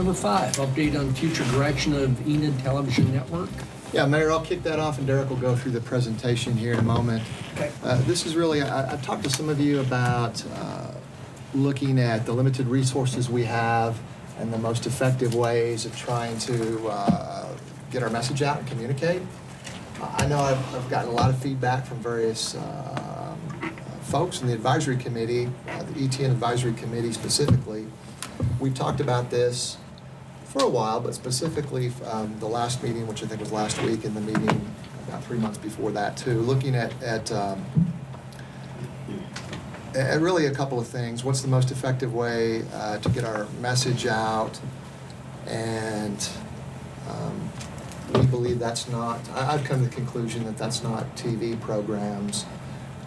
number 5, update on future direction of Enid Television Network. Yeah, Mayor, I'll kick that off and Derek will go through the presentation here in a moment. Okay. This is really, I've talked to some of you about looking at the limited resources we have and the most effective ways of trying to get our message out and communicate. I know I've gotten a lot of feedback from various folks in the advisory committee, the ETN advisory committee specifically. We've talked about this for a while, but specifically the last meeting, which I think was last week, and the meeting about 3 months before that too, looking at really a couple of things. What's the most effective way to get our message out? And we believe that's not, I've come to the conclusion that that's not TV programs.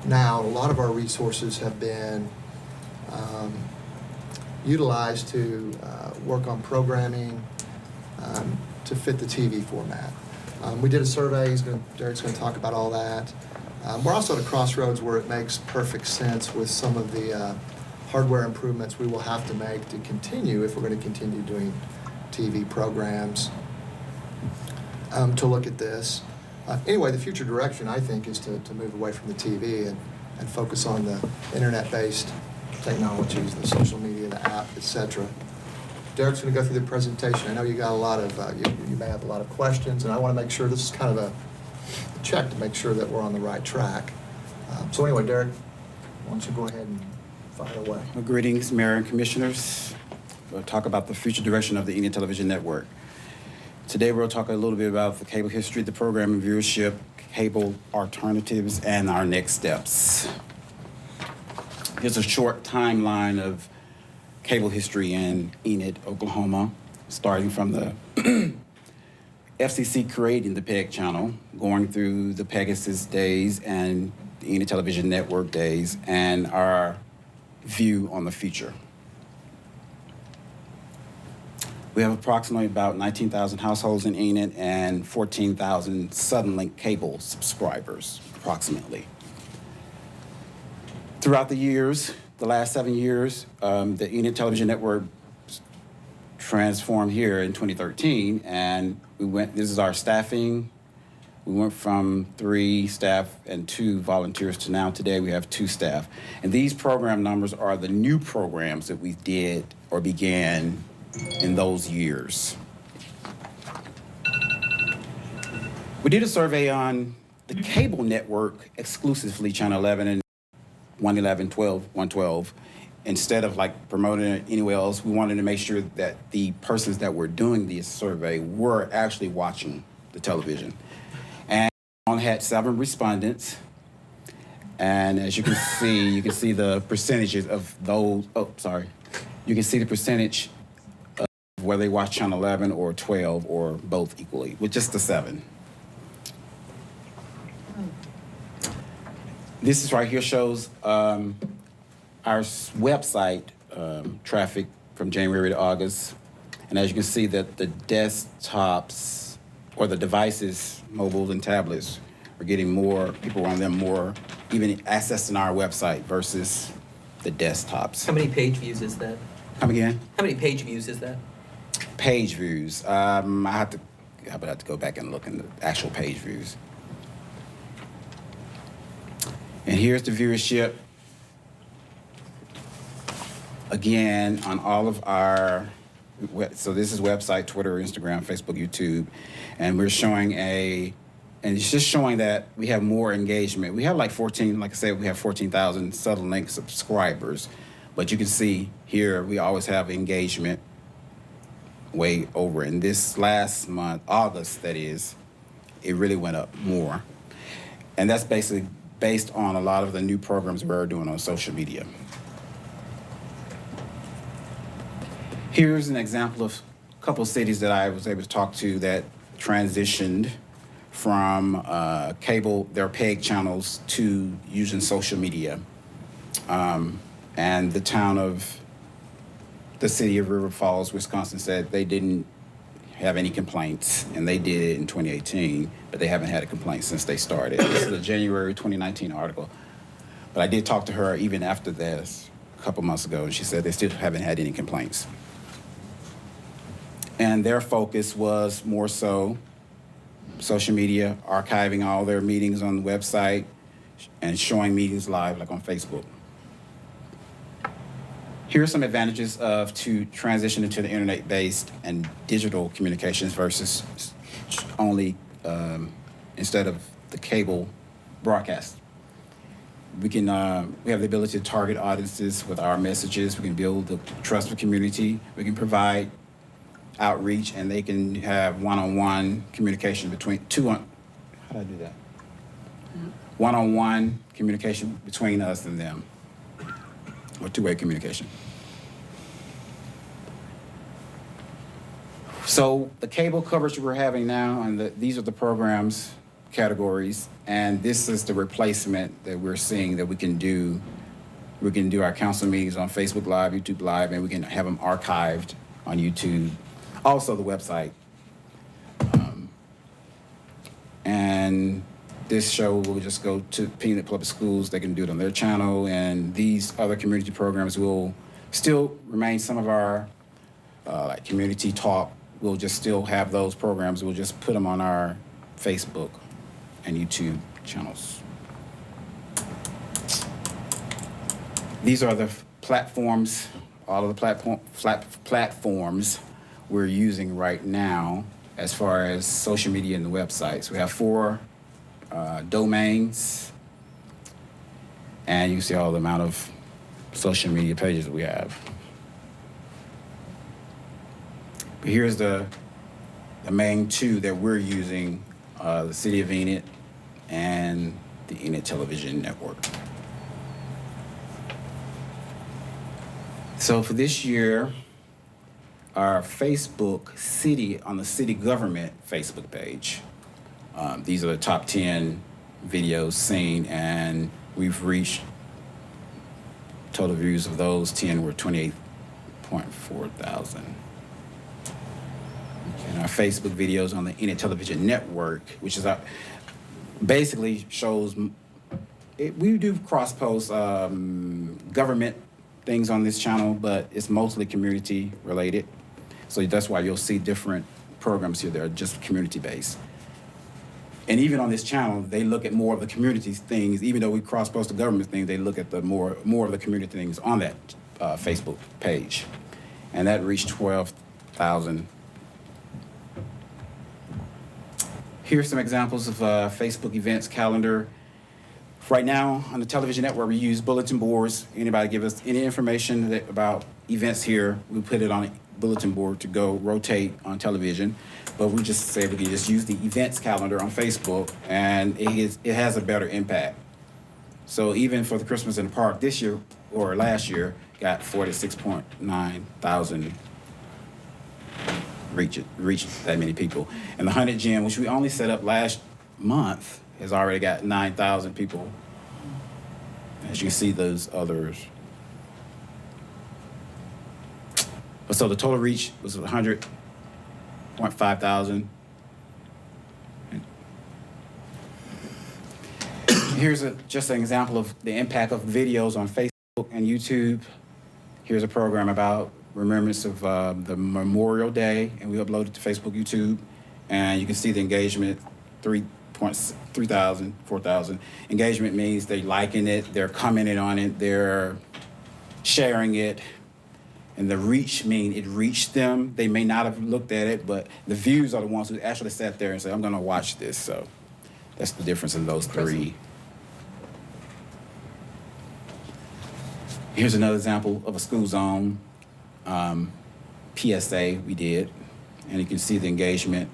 Now, a lot of our resources have been utilized to work on programming to fit the TV format. We did a survey, Derek's going to talk about all that. We're also at a crossroads where it makes perfect sense with some of the hardware improvements we will have to make to continue, if we're going to continue doing TV programs, to look at this. Anyway, the future direction, I think, is to move away from the TV and focus on the internet-based technologies, the social media, the app, etc. Derek's going to go through the presentation. I know you got a lot of, you may have a lot of questions, and I want to make sure this is kind of a check to make sure that we're on the right track. So anyway, Derek, why don't you go ahead and fire away. Well, greetings, Mayor and Commissioners. We'll talk about the future direction of the Enid Television Network. Today we'll talk a little bit about the cable history, the program and viewership, cable alternatives, and our next steps. Here's a short timeline of cable history in Enid, Oklahoma, starting from the FCC creating the PEG channel, going through the Pegasus days and the Enid Television Network days, and our view on the future. We have approximately about 19,000 households in Enid and 14,000 Suddenlink cable subscribers, approximately. Throughout the years, the last 7 years, the Enid Television Network transformed here in 2013, and this is our staffing. We went from 3 staff and 2 volunteers to now today we have 2 staff. And these program numbers are the new programs that we did or began in those years. We did a survey on the cable network exclusively, Channel 11 and 111, 12, 112. Instead of like promoting it anywhere else, we wanted to make sure that the persons that were doing this survey were actually watching the television. And we only had 7 respondents. And as you can see the percentages of those, you can see the percentage of whether they watch Channel 11 or 12 or both equally, with just the 7. This is right here shows our website traffic from January to August. And as you can see that the desktops or the devices, mobiles and tablets, are getting more, people on them more, even accessing our website versus the desktops. How many page views is that? Come again? How many page views is that? Page views. I would have to go back and look in the actual page views. And here's the viewership. Again, on all of our, so this is website, Twitter, Instagram, Facebook, YouTube, and we're showing and it's just showing that we have more engagement. We have like 14, like I said, we have 14,000 Suddenlink subscribers, but you can see here we always have engagement way over. And this last month, August that is, it really went up more. And that's basically based on a lot of the new programs we're doing on social media. Here's an example of a couple of cities that I was able to talk to that transitioned from their PEG channels to using social media. And the city of River Falls, Wisconsin said they didn't have any complaints, and they did it in 2018, but they haven't had a complaint since they started. This is a January 2019 article. But I did talk to her even after this a couple months ago, and she said they still haven't had any complaints. And their focus was more so social media, archiving all their meetings on the website, and showing meetings live, like on Facebook. Here are some advantages of to transition into the internet-based and digital communications versus only instead of the cable broadcast. We have the ability to target audiences with our messages. We can build the trust of community. We can provide outreach, and they can have one-on-one communication between how do I do that? One-on-one communication between us and them, or two-way communication. So the cable coverage we're having now, and these are the programs categories, and this is the replacement that we're seeing that we can do. We can do our council meetings on Facebook Live, YouTube Live, and we can have them archived on YouTube. Also the website. And this show will just go to Peanut Public Schools. They can do it on their channel, and these other community programs will still remain some of our like community talk. We'll just still have those programs. We'll just put them on our Facebook and YouTube channels. These are the platforms, all of the platforms we're using right now as far as social media and the websites. We have 4 domains, and you see all the amount of social media pages that we have. But here's the main 2 that we're using, the City of Enid and the Enid Television Network. So for this year, our Facebook city, on the city government Facebook page, these are the top 10 videos seen, and we've reached total views of those 10 were 28.4 thousand. And our Facebook videos on the Enid Television Network, which is basically shows, we do cross-post government things on this channel, but it's mostly community related. So that's why you'll see different programs here that are just community-based. And even on this channel, they look at more of the community things. Even though we cross-post the government things, they look at the more of the community things on that Facebook page. And that reached 12,000. Here's some examples of Facebook events calendar. Right now, on the television network, we use bulletin boards. Anybody give us any information about events here, we put it on a bulletin board to go rotate on television. But we just say we can just use the events calendar on Facebook, and it has a better impact. So even for the Christmas in the Park this year, or last year, got 46.9 thousand reached that many people. And the 100 Gym, which we only set up last month, has already got 9,000 people. As you see those others. But so the total reach was 100.5 thousand. Here's just an example of the impact of videos on Facebook and YouTube. Here's a program about remembrance of the Memorial Day, and we uploaded to Facebook, YouTube, and you can see the engagement, 3,000, 4,000. Engagement means they're liking it, they're commenting on it, they're sharing it, and the reach means it reached them. They may not have looked at it, but the views are the ones who actually sat there and said, I'm gonna watch this. So that's the difference in those 3. Here's another example of a school zone PSA we did, and you can see the engagement,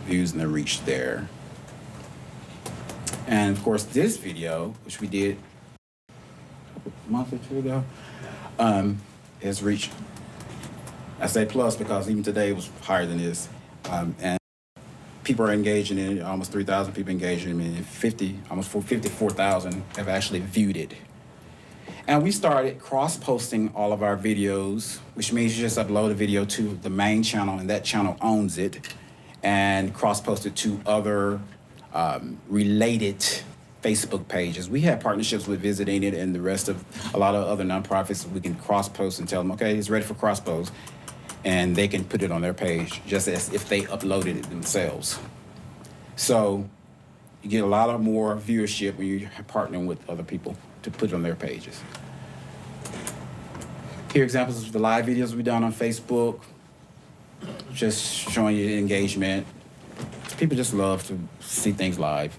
views, and the reach there. And of course, this video, which we did a month or 2 ago, has reached, I say plus because even today it was higher than this. And people are engaging in it, almost 3,000 people engaging in it, almost 54,000 have actually viewed it. And we started cross-posting all of our videos, which means you just upload a video to the main channel, and that channel owns it, and cross-post it to other related Facebook pages. We have partnerships with Visit Enid and the rest of a lot of other nonprofits. We can cross-post and tell them, okay, it's ready for cross-post. and they can put it on their page just as if they uploaded it themselves. So you get a lot of more viewership when you're partnering with other people to put it on their pages. Here are examples of the live videos we've done on Facebook, just showing you the engagement. People just love to see things live.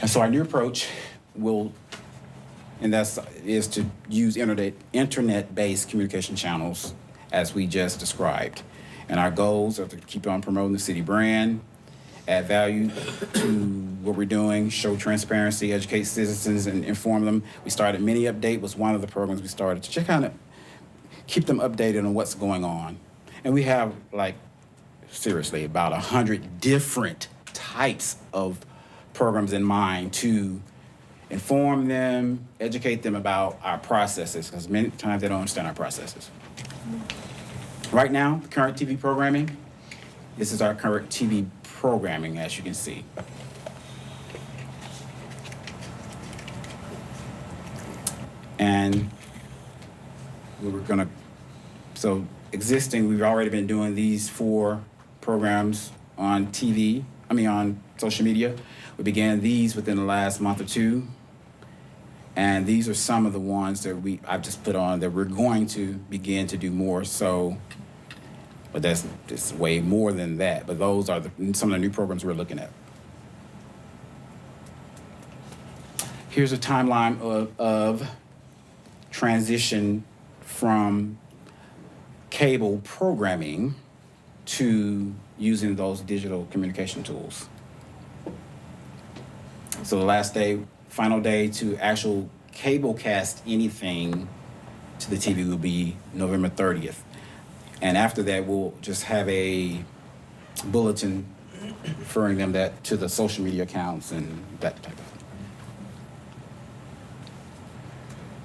And so our new approach is to use internet-based communication channels as we just described. And our goals are to keep on promoting the city brand, add value to what we're doing, show transparency, educate citizens, and inform them. We started Mini Update was one of the programs we started to just kind of keep them updated on what's going on. And we have, like, seriously, about 100 different types of programs in mind to inform them, educate them about our processes, because many times they don't understand our processes. Right now, the current TV programming, this is our current TV programming, as you can see. And we were gonna, so existing, we've already been doing these 4 programs on on social media. We began these within the last month or 2. And these are some of the ones that I've just put on that we're going to begin to do more. So, but that's way more than that. But those are some of the new programs we're looking at. Here's a timeline of transition from cable programming to using those digital communication tools. So the last day, final day to actual cable cast anything to the TV will be November 30th. And after that, we'll just have a bulletin referring them to the social media accounts and that type of thing.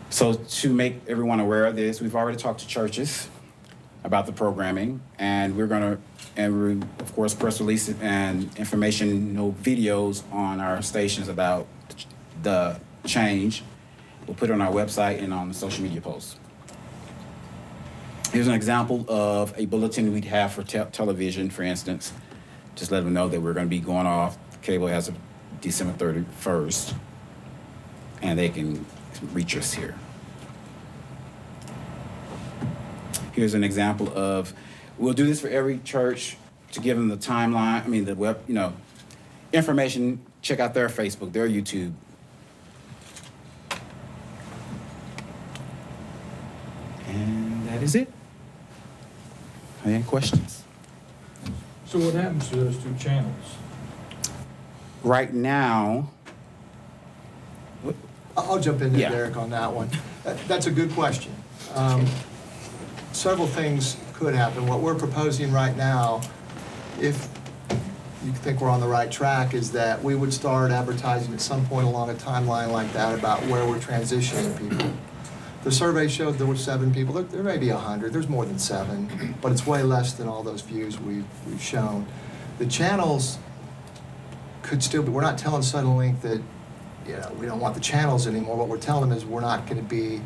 So to make everyone aware of this, we've already talked to churches about the programming, and we're of course, press release and informational videos on our stations about the change. We'll put it on our website and on the social media posts. Here's an example of a bulletin we'd have for television, for instance. Just let them know that we're going to be going off cable as of December 31st, and they can reach us here. Here's an example of, we'll do this for every church to give them the timeline, the web, information. Check out their Facebook, their YouTube. And that is it. Any questions? So what happens to those 2 channels? Right now, I'll jump in there, Yeah. Derek, on that one. That's a good question. Several things could happen. What we're proposing right now, if you think we're on the right track, is that we would start advertising at some point along a timeline like that about where we're transitioning people. The survey showed there were 7 people. There may be 100. There's more than 7, but it's way less than all those views we've shown. The channels could still be. We're not telling Suddenlink that we don't want the channels anymore. What we're telling them is we're not going to be,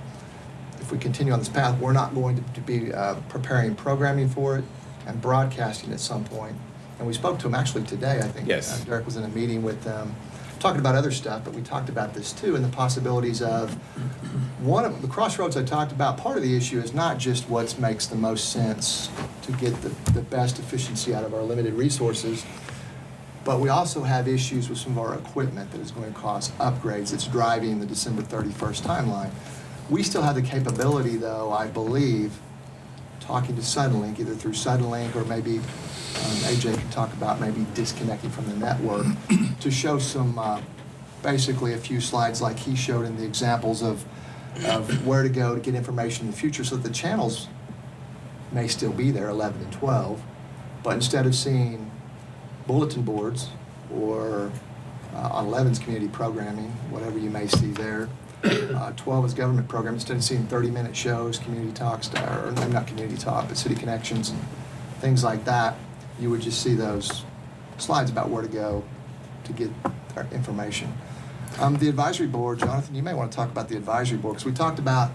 if we continue on this path, we're not going to be preparing programming for it and broadcasting at some point. And we spoke to them actually today, I think. Yes. Derek was in a meeting with them, talking about other stuff, but we talked about this too, and the possibilities of one of the crossroads I talked about. Part of the issue is not just what makes the most sense to get the best efficiency out of our limited resources, but we also have issues with some of our equipment that is going to cause upgrades. It's driving the December 31st timeline. We still have the capability, though, I believe, talking to Suddenlink, either through Suddenlink or maybe AJ can talk about maybe disconnecting from the network, to show some, basically a few slides like he showed in the examples of where to go to get information in the future, so that the channels may still be there, 11 and 12, but instead of seeing bulletin boards or on 11's community programming, whatever you may see there, 12 is government program, instead of seeing 30-minute shows, community talks, or not community talk, but city connections and things like that, you would just see those slides about where to go to get our information. The advisory board, Jonathan, you may want to talk about the advisory board, because we talked about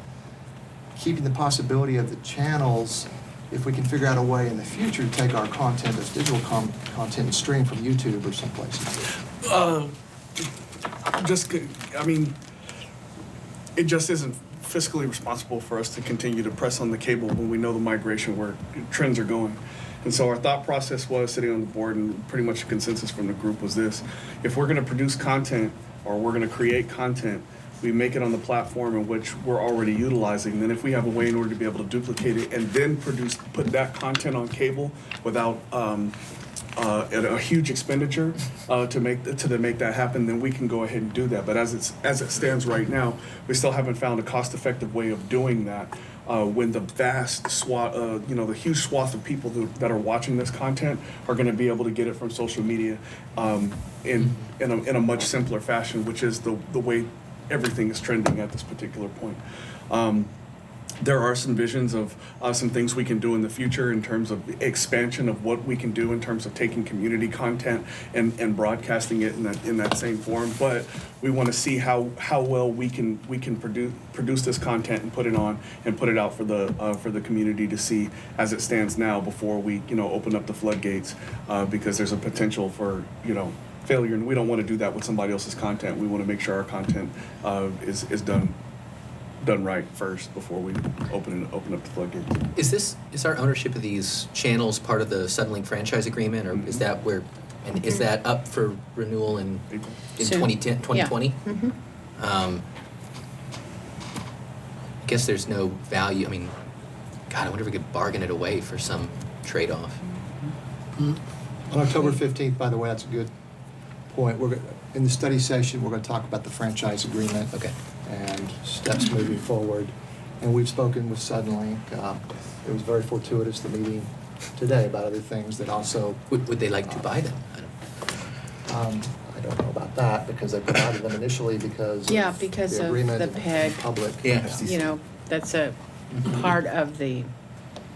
keeping the possibility of the channels if we can figure out a way in the future to take our content as digital content and stream from YouTube or someplace. I mean, it just isn't fiscally responsible for us to continue to press on the cable when we know the migration where trends are going. And so our thought process was, sitting on the board, and pretty much a consensus from the group was this: if we're going to produce content or we're going to create content, we make it on the platform in which we're already utilizing. Then if we have a way in order to be able to duplicate it and then put that content on cable without at a huge expenditure to make that happen, then we can go ahead and do that. But as it stands right now, we still haven't found a cost-effective way of doing that. When the vast swath, the huge swath of people that are watching this content are going to be able to get it from social media in a much simpler fashion, which is the way everything is trending at this particular point. There are some visions of some things we can do in the future in terms of expansion of what we can do in terms of taking community content and broadcasting it in that same form. But we want to see how well we can produce this content and put it on and put it out for the community to see as it stands now before we open up the floodgates, because there's a potential for failure, and we don't want to do that with somebody else's content. We want to make sure our content is done right first before we open up the floodgates. Is our ownership of these channels part of the Suddenlink franchise agreement, or is that is that up for renewal in April? 2020? Mhm. I guess there's no value. I mean, God, I wonder if we could bargain it away for some trade-off. On October 15th, by the way, that's a good point. In the study session, we're going to talk about the franchise agreement. Okay. And steps moving forward. And we've spoken with Suddenlink. It was very fortuitous, the meeting today, about other things that also... Would they like to buy them? I don't know about that, because they provided them initially because because the of agreement the PEG. public. Yeah. That's a part of the,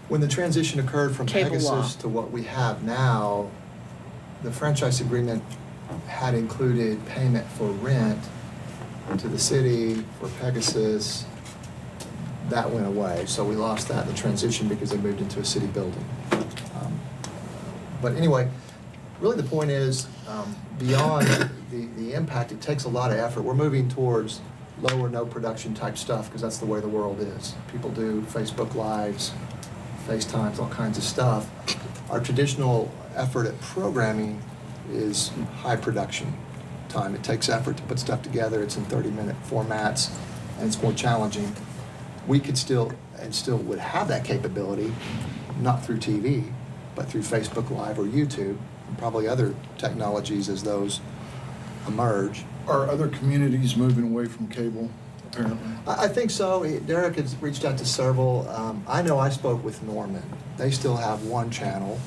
When the transition occurred from Cable law. Pegasus to what we have now, the franchise agreement had included payment for rent to the city for Pegasus. That went away, so we lost that in the transition because they moved into a city building. But anyway, really the point is, beyond the impact, it takes a lot of effort. We're moving towards low or no production type stuff because that's the way the world is. People do Facebook Lives, FaceTimes, all kinds of stuff. Our traditional effort at programming is high production time. It takes effort to put stuff together. It's in 30-minute formats, and it's more challenging. We could still would have that capability, not through TV, but through Facebook Live or YouTube, and probably other technologies as those emerge. Are other communities moving away from cable, apparently? I think so. Derek has reached out to several. I know I spoke with Norman. They still have one channel,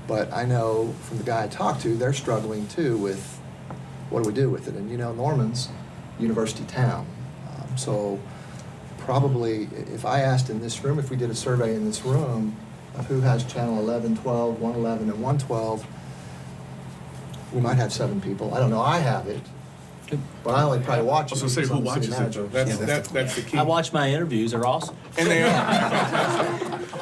but I know from the guy I talked to, they're struggling too with what do we do with it? And Norman's university town. So probably if I asked in this room, if we did a survey in this room of who has channel 11, 12, 111, and 112, we might have 7 people. I don't know. I have it. But I only probably watch I it. was going to say, who because I'm the watches city it, manager. though? That's the key. I watch my interviews, they're awesome. And they are.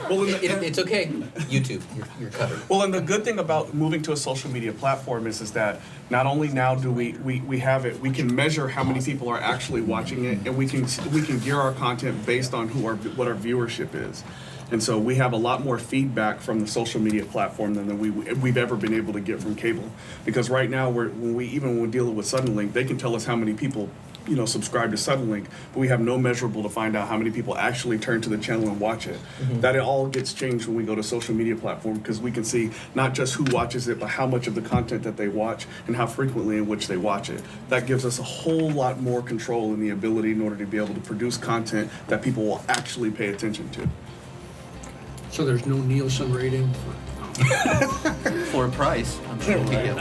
Well, It's okay. YouTube, you're covered. Well, and the good thing about moving to a social media platform is that not only now do we have it, we can measure how many people are actually watching it, and we can gear our content based on what our viewership is. And so we have a lot more feedback from the social media platform than we've ever been able to get from cable. Because right now, when we deal with Suddenlink, they can tell us how many people subscribe to Suddenlink, but we have no measurable to find out how many people actually turn to the channel and watch it. Mm-hmm. That it all gets changed when we go to social media platform, because we can see not just who watches it, but how much of the content that they watch and how frequently in which they watch it. That gives us a whole lot more control and the ability in order to be able to produce content that people will actually pay attention to. So there's no Nielsen rating? For a price, I'm sure we get.